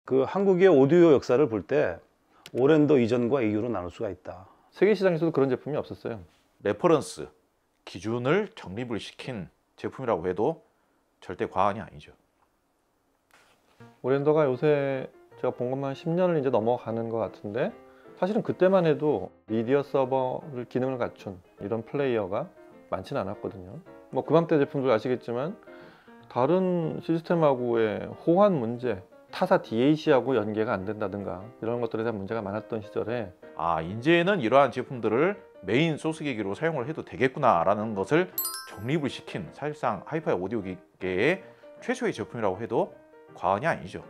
그 한국의 오디오 역사를 볼 때 오랜더 이전과 이후로 나눌 수가 있다. 세계 시장에서도 그런 제품이 없었어요. 레퍼런스, 기준을 정립을 시킨 제품이라고 해도 절대 과언이 아니죠. 오랜더가 요새 제가 본 것만 10년을 이제 넘어가는 것 같은데, 사실은 그때만 해도 미디어 서버를 기능을 갖춘 이런 플레이어가 많지는 않았거든요. 뭐 그맘때 제품들 아시겠지만 다른 시스템하고의 호환 문제, 타사 DAC하고 연계가 안 된다든가 이런 것들에 대한 문제가 많았던 시절에 이제는 이러한 제품들을 메인 소스 기기로 사용을 해도 되겠구나라는 것을 정립을 시킨 사실상 하이파이 오디오 기계의 최초의 제품이라고 해도 과언이 아니죠.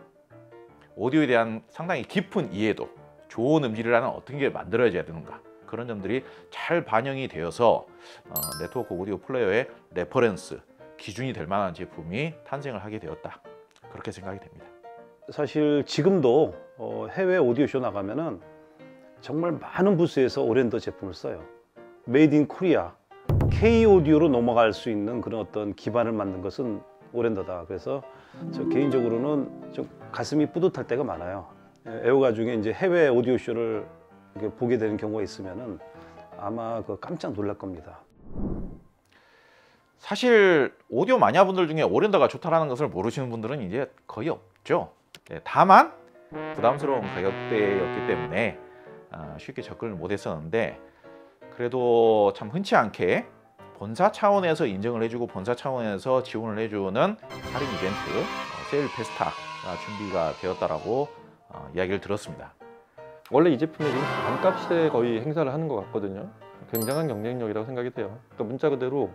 오디오에 대한 상당히 깊은 이해도, 좋은 음질이라는 어떤 게 만들어져야 되는가, 그런 점들이 잘 반영이 되어서 네트워크 오디오 플레이어의 레퍼런스, 기준이 될 만한 제품이 탄생을 하게 되었다, 그렇게 생각이 됩니다. 사실 지금도 해외 오디오쇼 나가면은 정말 많은 부스에서 오랜더 제품을 써요. 메이드 인 코리아, K 오디오로 넘어갈 수 있는 그런 어떤 기반을 만든 것은 오랜더다. 그래서 저 개인적으로는 좀 가슴이 뿌듯할 때가 많아요. 애호가 중에 이제 해외 오디오 쇼를 이렇게 보게 되는 경우가 있으면은 아마 그 깜짝 놀랄 겁니다. 사실 오디오 마니아분들 중에 오랜더가 좋다라는 것을 모르시는 분들은 이제 거의 없죠. 다만 부담스러운 가격대였기 때문에 쉽게 접근을 못했었는데, 그래도 참 흔치 않게 본사 차원에서 인정을 해주고 본사 차원에서 지원을 해주는 할인 이벤트 세일 페스타가 준비가 되었다라고 이야기를 들었습니다. 원래 이 제품이 지금 반값에 거의 행사를 하는 것 같거든요. 굉장한 경쟁력이라고 생각이 돼요. 그러니까 문자 그대로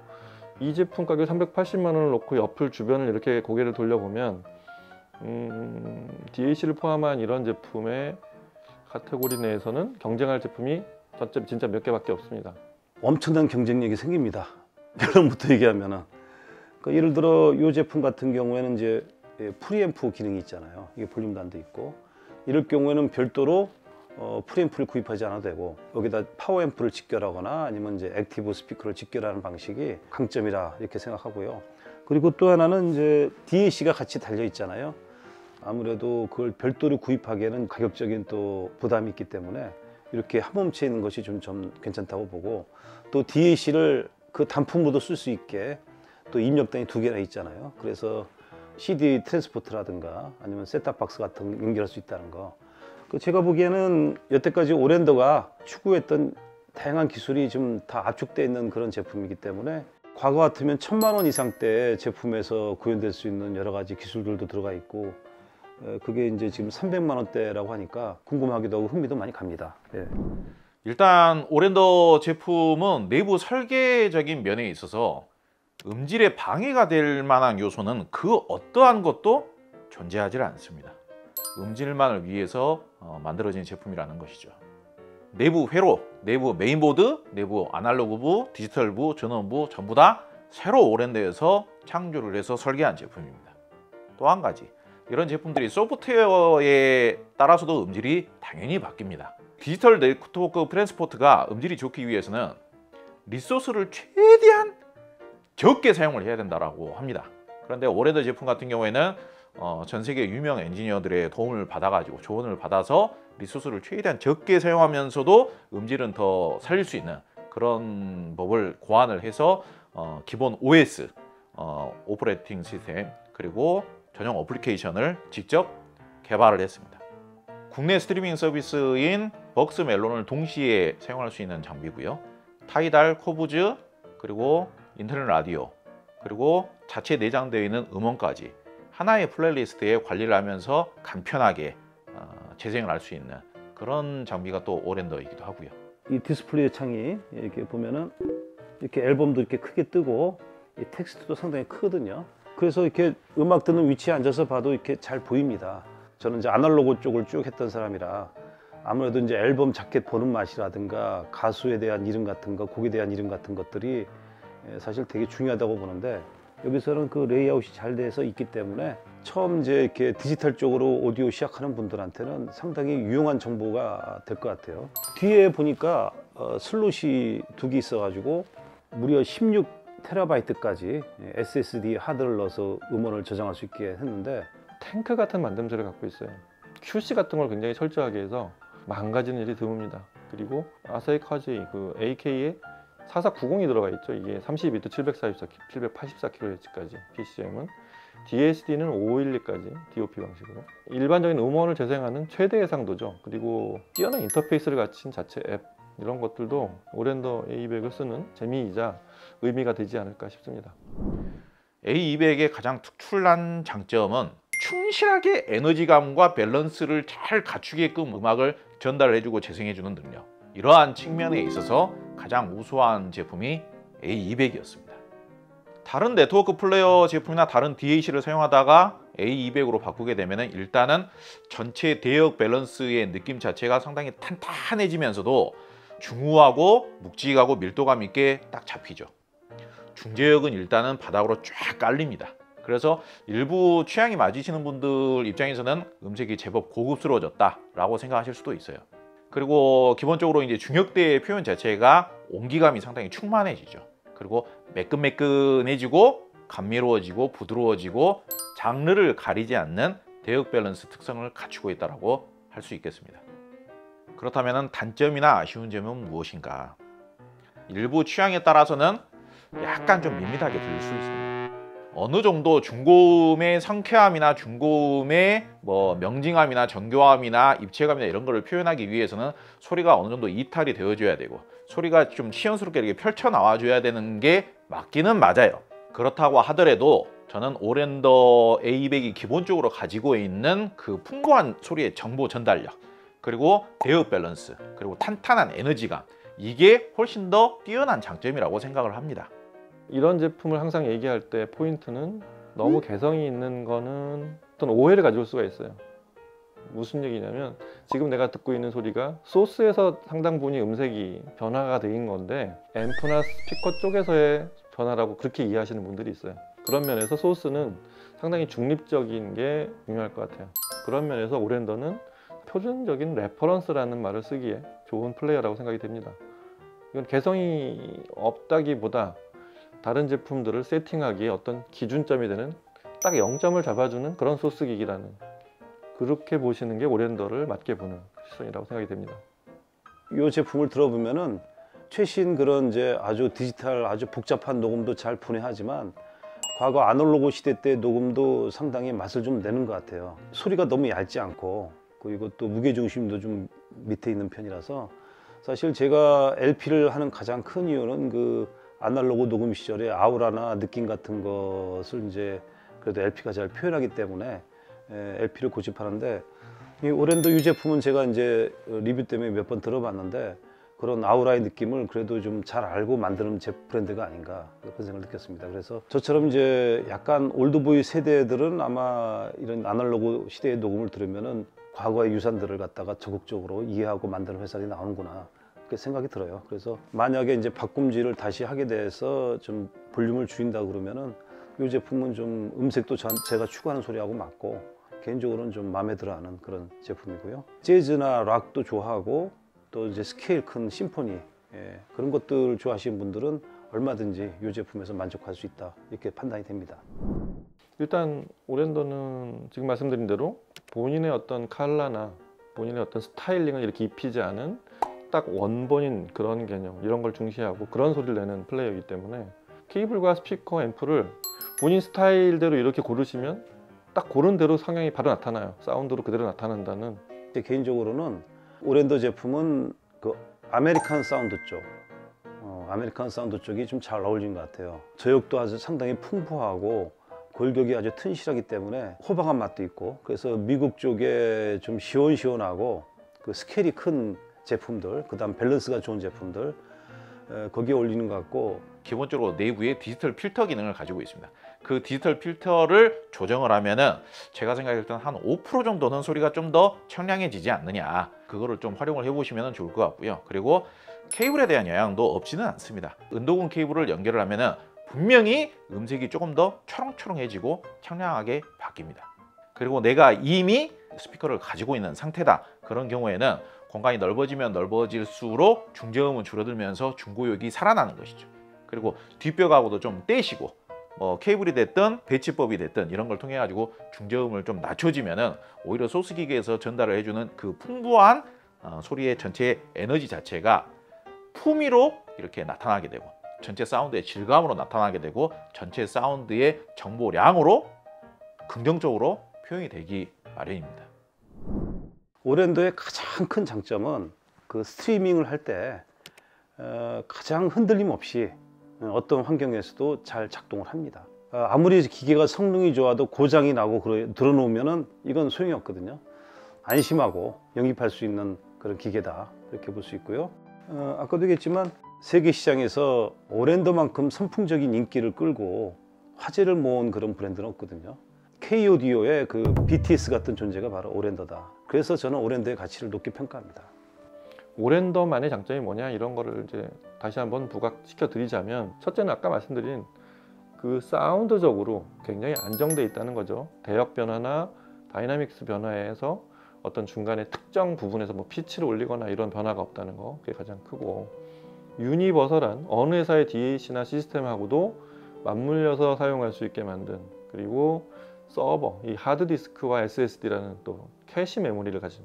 이 제품 가격 380만 원을 놓고 옆을 주변을 이렇게 고개를 돌려보면 DAC를 포함한 이런 제품의 카테고리 내에서는 경쟁할 제품이 진짜 몇 개밖에 없습니다. 엄청난 경쟁력이 생깁니다. 여러분부터 얘기하면은 예를 들어 이 제품 같은 경우에는 이제 프리앰프 기능이 있잖아요. 이게 볼륨도 안 돼 있고, 이럴 경우에는 별도로 프리앰프를 구입하지 않아도 되고, 여기다 파워앰프를 직결하거나 아니면 이제 액티브 스피커를 직결하는 방식이 강점이라 이렇게 생각하고요. 그리고 또 하나는 이제 DAC가 같이 달려 있잖아요. 아무래도 그걸 별도로 구입하기에는 가격적인 또 부담이 있기 때문에 이렇게 한 몸체 있는 것이 좀 괜찮다고 보고, 또 DAC를 그 단품으로도 쓸 수 있게 또 입력단이 2개나 있잖아요. 그래서 CD 트랜스포트라든가 아니면 셋탑박스 같은 거 연결할 수 있다는 거. 제가 보기에는 여태까지 오랜더가 추구했던 다양한 기술이 좀 다 압축되어 있는 그런 제품이기 때문에, 과거 같으면 1000만 원 이상대 제품에서 구현될 수 있는 여러 가지 기술들도 들어가 있고, 그게 이제 지금 300만 원대라고 하니까 궁금하기도 하고 흥미도 많이 갑니다. 예. 일단 오랜더 제품은 내부 설계적인 면에 있어서 음질에 방해가 될 만한 요소는 그 어떠한 것도 존재하지 않습니다. 음질만을 위해서 만들어진 제품이라는 것이죠. 내부 회로, 내부 메인보드, 내부 아날로그부, 디지털부, 전원부 전부 다 새로 오랜더에서 창조를 해서 설계한 제품입니다. 또 한 가지, 이런 제품들이 소프트웨어에 따라서도 음질이 당연히 바뀝니다. 디지털 네트워크 트랜스포트가 음질이 좋기 위해서는 리소스를 최대한 적게 사용을 해야 된다고 합니다. 그런데 오랜더 제품 같은 경우에는 전 세계 유명 엔지니어들의 도움을 받아가지고 조언을 받아서 리소스를 최대한 적게 사용하면서도 음질은 더 살릴 수 있는 그런 법을 고안을 해서 기본 OS, 오퍼레이팅 시스템, 그리고 전용 어플리케이션을 직접 개발을 했습니다. 국내 스트리밍 서비스인 벅스 멜론을 동시에 사용할 수 있는 장비고요. 타이달, 코브즈, 그리고 인터넷 라디오, 그리고 자체 내장되어 있는 음원까지 하나의 플레이리스트에 관리를 하면서 간편하게 재생을 할 수 있는 그런 장비가 또 오랜더이기도 하고요. 이 디스플레이 창이 이렇게 보면은 이렇게 앨범도 이렇게 크게 뜨고 이 텍스트도 상당히 크거든요. 그래서 이렇게 음악 듣는 위치에 앉아서 봐도 이렇게 잘 보입니다. 저는 이제 아날로그 쪽을 쭉 했던 사람이라 아무래도 이제 앨범 자켓 보는 맛이라든가 가수에 대한 이름 같은 거, 곡에 대한 이름 같은 것들이 사실 되게 중요하다고 보는데, 여기서는 그 레이아웃이 잘 돼서 있기 때문에 처음 이제 이렇게 디지털 쪽으로 오디오 시작하는 분들한테는 상당히 유용한 정보가 될 것 같아요. 뒤에 보니까 슬롯이 2개 있어가지고 무려 16TB까지 SSD 하드를 넣어서 음원을 저장할 수 있게 했는데, 탱크 같은 만듦새를 갖고 있어요. QC 같은 걸 굉장히 철저하게 해서 망가지는 일이 드뭅니다. 그리고 아사히 카지 그 AK에 4490이 들어가 있죠. 이게 32도 784kHz까지 PCM은, DSD는 512까지 DOP 방식으로 일반적인 음원을 재생하는 최대 해상도죠. 그리고 뛰어난 인터페이스를 갖춘 자체 앱, 이런 것들도 오렌더 A200을 쓰는 재미이자 의미가 되지 않을까 싶습니다. A200의 가장 특출난 장점은 충실하게 에너지감과 밸런스를 잘 갖추게끔 음악을 전달해주고 재생해주는 능력, 이러한 측면에 있어서 가장 우수한 제품이 A200이었습니다. 다른 네트워크 플레이어 제품이나 다른 DAC를 사용하다가 A200으로 바꾸게 되면 일단은 전체 대역 밸런스의 느낌 자체가 상당히 탄탄해지면서도 중후하고 묵직하고 밀도감 있게 딱 잡히죠. 중저역은 일단은 바닥으로 쫙 깔립니다. 그래서 일부 취향이 맞으시는 분들 입장에서는 음색이 제법 고급스러워졌다라고 생각하실 수도 있어요. 그리고 기본적으로 이제 중역대의 표현 자체가 온기감이 상당히 충만해지죠. 그리고 매끈매끈해지고 감미로워지고 부드러워지고 장르를 가리지 않는 대역 밸런스 특성을 갖추고 있다고 할 수 있겠습니다. 그렇다면 단점이나 아쉬운 점은 무엇인가? 일부 취향에 따라서는 약간 좀 밋밋하게 들릴 수 있습니다. 어느 정도 중고음의 상쾌함이나 중고음의 명징함이나 정교함이나 입체감이나 이런 거를 표현하기 위해서는 소리가 어느 정도 이탈이 되어줘야 되고 소리가 좀 시원스럽게 이렇게 펼쳐 나와줘야 되는 게 맞기는 맞아요. 그렇다고 하더라도 저는 오렌더 A200이 기본적으로 가지고 있는 그 풍부한 소리의 정보 전달력, 그리고 대역 밸런스, 그리고 탄탄한 에너지감, 이게 훨씬 더 뛰어난 장점이라고 생각을 합니다. 이런 제품을 항상 얘기할 때 포인트는 너무 개성이 있는 거는 어떤 오해를 가져올 수가 있어요. 무슨 얘기냐면 지금 내가 듣고 있는 소리가 소스에서 상당 부분이 음색이 변화가 된 건데 앰프나 스피커 쪽에서의 변화라고 그렇게 이해하시는 분들이 있어요. 그런 면에서 소스는 상당히 중립적인 게 중요할 것 같아요. 그런 면에서 오렌더는 표준적인 레퍼런스라는 말을 쓰기에 좋은 플레이어라고 생각이 됩니다. 이건 개성이 없다기보다 다른 제품들을 세팅하기에 어떤 기준점이 되는 딱 0점을 잡아주는 그런 소스 기기라는, 그렇게 보시는 게 오렌더를 맞게 보는 시선이라고 생각이 됩니다. 이 제품을 들어보면은 최신 그런 이제 아주 디지털 아주 복잡한 녹음도 잘 분해하지만 과거 아날로그 시대 때 녹음도 상당히 맛을 좀 내는 것 같아요. 소리가 너무 얇지 않고 그리고 또 무게중심도 좀 밑에 있는 편이라서 사실 제가 LP를 하는 가장 큰 이유는 그 아날로그 녹음 시절에 아우라나 느낌 같은 것을 이제 그래도 LP가 잘 표현하기 때문에 LP를 고집하는데 이 오렌더 이 제품은 제가 이제 리뷰 때문에 몇 번 들어봤는데 그런 아우라의 느낌을 그래도 좀 잘 알고 만드는 브랜드가 아닌가 그런 생각을 느꼈습니다. 그래서 저처럼 이제 약간 올드보이 세대들은 아마 이런 아날로그 시대의 녹음을 들으면은 과거의 유산들을 갖다가 적극적으로 이해하고 만드는 회사들이 나오는구나 그렇게 생각이 들어요. 그래서 만약에 이제 바꿈질을 다시 하게 돼서 좀 볼륨을 줄인다 그러면은 이 제품은 좀 음색도 제가 추구하는 소리하고 맞고 개인적으로는 좀 마음에 들어하는 그런 제품이고요. 재즈나 락도 좋아하고 또 이제 스케일 큰 심포니 그런 것들 좋아하시는 분들은 얼마든지 이 제품에서 만족할 수 있다 이렇게 판단이 됩니다. 일단 오렌더는 지금 말씀드린 대로 본인의 어떤 컬러나 본인의 어떤 스타일링을 이렇게 입히지 않은 딱 원본인 그런 개념, 이런 걸 중시하고 그런 소리를 내는 플레이어이기 때문에 케이블과 스피커, 앰프를 본인 스타일대로 이렇게 고르시면 딱 고른 대로 성향이 바로 나타나요. 사운드로 그대로 나타난다는. 개인적으로는 오렌더 제품은 그 아메리칸 사운드 쪽, 아메리칸 사운드 쪽이 좀 잘 어울린 것 같아요. 저역도 아주 상당히 풍부하고 골격이 아주 튼실하기 때문에 호방한 맛도 있고, 그래서 미국 쪽에 좀 시원시원하고 그 스케일이 큰 제품들, 그 다음 밸런스가 좋은 제품들 거기에 어울리는 것 같고, 기본적으로 내부에 디지털 필터 기능을 가지고 있습니다. 그 디지털 필터를 조정을 하면은 제가 생각할 때는 한 5% 정도는 소리가 좀 더 청량해지지 않느냐, 그거를 좀 활용을 해보시면 좋을 것 같고요. 그리고 케이블에 대한 영향도 없지는 않습니다. 은도근 케이블을 연결을 하면은 분명히 음색이 조금 더 초롱초롱해지고 청량하게 바뀝니다. 그리고 내가 이미 스피커를 가지고 있는 상태다, 그런 경우에는 공간이 넓어지면 넓어질수록 중저음은 줄어들면서 중고역이 살아나는 것이죠. 그리고 뒷벽하고도 좀 떼시고 뭐 케이블이 됐든 배치법이 됐든 이런 걸 통해 가지고 중저음을 좀 낮춰지면은 오히려 소스 기계에서 전달을 해주는 그 풍부한 소리의 전체 에너지 자체가 품위로 이렇게 나타나게 되고 전체 사운드의 질감으로 나타나게 되고 전체 사운드의 정보량으로 긍정적으로 표현이 되기 마련입니다. 오랜도의 가장 큰 장점은 그 스트리밍을 할 때 가장 흔들림 없이 어떤 환경에서도 잘 작동을 합니다. 아무리 기계가 성능이 좋아도 고장이 나고 들어놓으면은 이건 소용이 없거든요. 안심하고 영입할 수 있는 그런 기계다 이렇게 볼 수 있고요. 아까도 얘기했지만 세계 시장에서 오랜도만큼 선풍적인 인기를 끌고 화제를 모은 그런 브랜드는 없거든요. K-오디오의 그 BTS 같은 존재가 바로 오랜도다. 그래서 저는 오랜도의 가치를 높게 평가합니다. 오랜더만의 장점이 뭐냐 이런 거를 이제 다시 한번 부각시켜 드리자면, 첫째는 아까 말씀드린 그 사운드적으로 굉장히 안정돼 있다는 거죠. 대역 변화나 다이나믹스 변화에서 어떤 중간에 특정 부분에서 뭐 피치를 올리거나 이런 변화가 없다는 거, 그게 가장 크고, 유니버설한 어느 회사의 DAC나 시스템하고도 맞물려서 사용할 수 있게 만든, 그리고 서버, 이 하드디스크와 SSD라는 또 캐시 메모리를 가진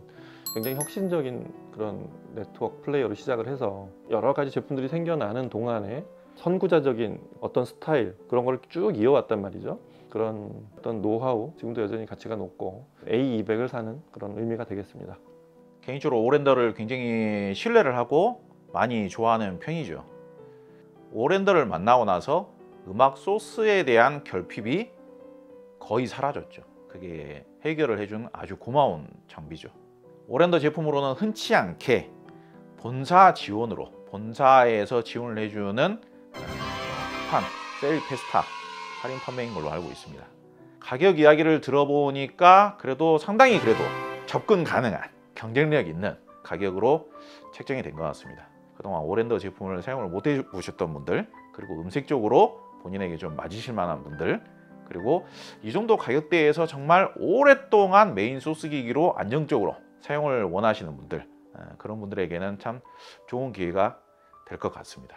굉장히 혁신적인 그런 네트워크 플레이어로 시작을 해서 여러 가지 제품들이 생겨나는 동안에 선구자적인 어떤 스타일, 그런 걸 쭉 이어왔단 말이죠. 그런 어떤 노하우, 지금도 여전히 가치가 높고 A200을 사는 그런 의미가 되겠습니다. 개인적으로 오랜더를 굉장히 신뢰를 하고 많이 좋아하는 편이죠. 오랜더를 만나고 나서 음악 소스에 대한 결핍이 거의 사라졌죠. 그게 해결을 해준 아주 고마운 장비죠. 오랜더 제품으로는 흔치 않게 본사 지원으로, 본사에서 지원을 해주는 세일 페스타 할인 판매인 걸로 알고 있습니다. 가격 이야기를 들어보니까 그래도 상당히 접근 가능한, 경쟁력 있는 가격으로 책정이 된 것 같습니다. 그동안 오랜더 제품을 사용을 못 해보셨던 분들, 그리고 음색적으로 본인에게 좀 맞으실 만한 분들, 그리고 이 정도 가격대에서 정말 오랫동안 메인 소스 기기로 안정적으로 사용을 원하시는 분들, 그런 분들에게는 참 좋은 기회가 될 것 같습니다.